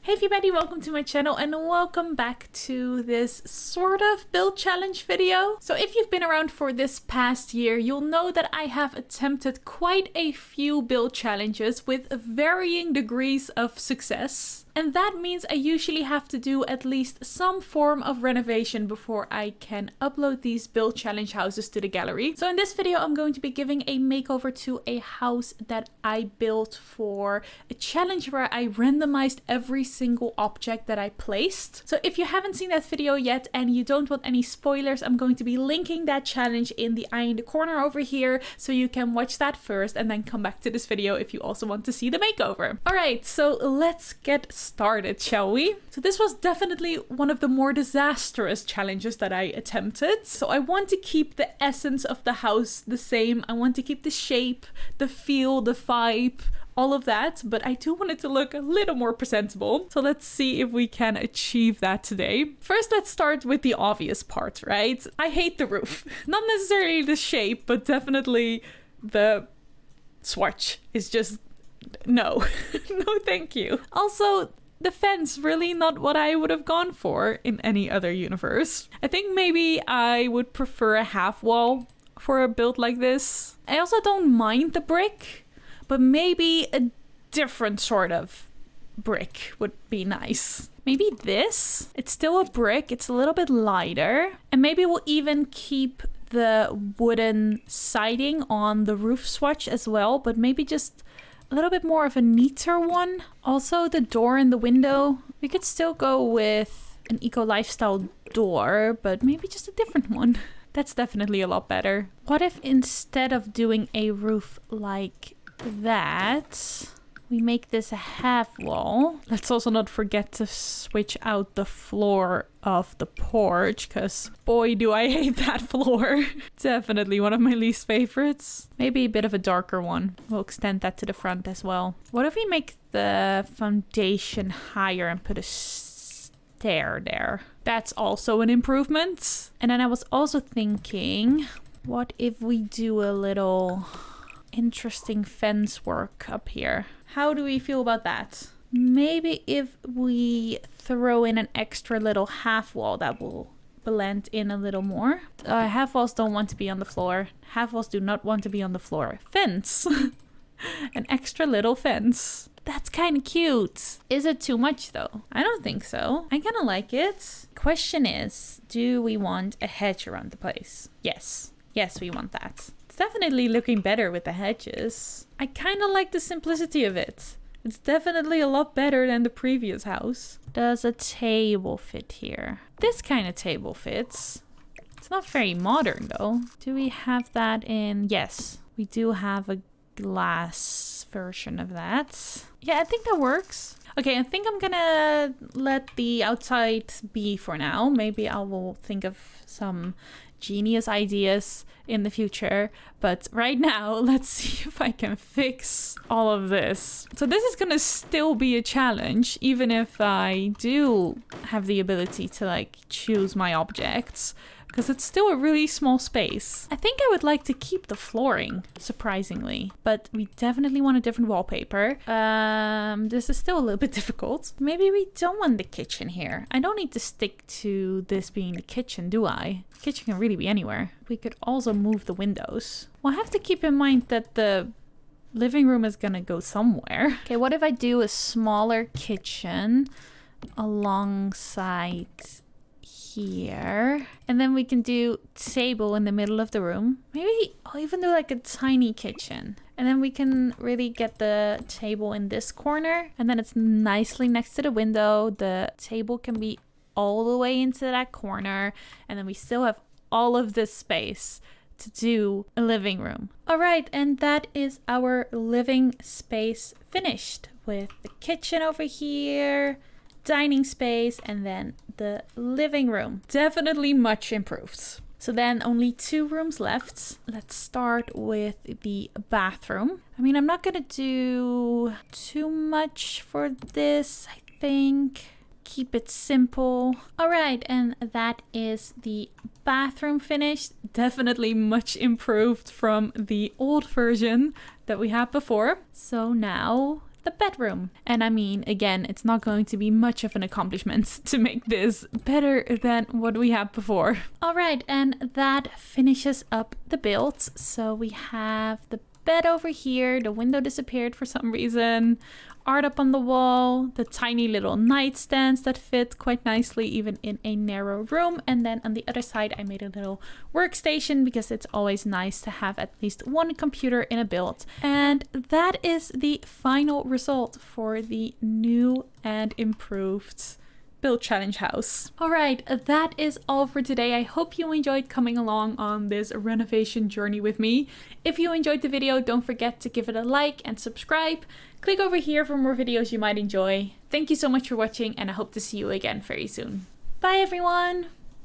Hey everybody, welcome to my channel and welcome back to this sort of build challenge video. So if you've been around for this past year, you'll know that I have attempted quite a few build challenges with varying degrees of success. And that means I usually have to do at least some form of renovation before I can upload these build challenge houses to the gallery. So in this video, I'm going to be giving a makeover to a house that I built for a challenge where I randomized every single object that I placed. So if you haven't seen that video yet and you don't want any spoilers, I'm going to be linking that challenge in the eye in the corner over here so you can watch that first and then come back to this video if you also want to see the makeover. All right, so let's get started, shall we? So this was definitely one of the more disastrous challenges that I attempted. So I want to keep the essence of the house the same. I want to keep the shape, the feel, the vibe, all of that, but I do want it to look a little more presentable. So let's see if we can achieve that today. First, let's start with the obvious part, right? I hate the roof. Not necessarily the shape, but definitely the swatch is just no. No, thank you. Also, the fence, really not what I would have gone for in any other universe. I think maybe I would prefer a half wall for a build like this. I also don't mind the brick, but maybe a different sort of brick would be nice. Maybe this. It's still a brick. It's a little bit lighter. And maybe we'll even keep the wooden siding on the roof swatch as well, but maybe just a little bit more of a neater one. Also, the door and the window. We could still go with an eco lifestyle door, but maybe just a different one. That's definitely a lot better. What if instead of doing a roof like that, we make this a half wall? Let's also not forget to switch out the floor of the porch, because boy do I hate that floor. Definitely one of my least favorites. Maybe a bit of a darker one. We'll extend that to the front as well. What if we make the foundation higher and put a stair there? That's also an improvement. And then I was also thinking, what if we do a little interesting fence work up here? How do we feel about that? Maybe if we throw in an extra little half wall, that will blend in a little more. Half walls don't want to be on the floor. Half walls do not want to be on the floor. Fence. An extra little fence. That's kind of cute. Is it too much though? I don't think so. I kind of like it. Question is, do we want a hedge around the place? Yes. Yes, we want that. It's definitely looking better with the hedges. I kind of like the simplicity of it. It's definitely a lot better than the previous house. Does a table fit here? This kind of table fits. It's not very modern though. Do we have that in? Yes, we do have a glass version of that. Yeah, I think that works. Okay, I think I'm gonna let the outside be for now. Maybe I will think of some genius ideas in the future, but right now let's see if I can fix all of this. So this is gonna still be a challenge, even if I do have the ability to like choose my objects, because it's still a really small space. I think I would like to keep the flooring, surprisingly, but we definitely want a different wallpaper. This is still a little bit difficult. Maybe we don't want the kitchen here. I don't need to stick to this being the kitchen, do I? The kitchen can really be anywhere. We could also move the windows. We'll have to keep in mind that the living room is gonna go somewhere. Okay, what if I do a smaller kitchen alongside here, and then we can do table in the middle of the room. Maybe I'll even do like a tiny kitchen, and then we can really get the table in this corner, and then it's nicely next to the window. The table can be all the way into that corner, and then we still have all of this space to do a living room. All right, and that is our living space finished, with the kitchen over here, dining space, and then the living room. Definitely much improved. So then only 2 rooms left. Let's start with the bathroom. I mean, I'm not gonna do too much for this, I think. Keep it simple. All right, and that is the bathroom finished. Definitely much improved from the old version that we had before. So now the bedroom. And I mean, again, it's not going to be much of an accomplishment to make this better than what we had before. All right, and that finishes up the build. So we have the bed over here, the window disappeared for some reason, art up on the wall, the tiny little nightstands that fit quite nicely even in a narrow room, and then on the other side I made a little workstation because it's always nice to have at least one computer in a build. And that is the final result for the new and improved Build Challenge house. All right, that is all for today. I hope you enjoyed coming along on this renovation journey with me. If you enjoyed the video, don't forget to give it a like and subscribe. Click over here for more videos you might enjoy. Thank you so much for watching, and I hope to see you again very soon. Bye everyone!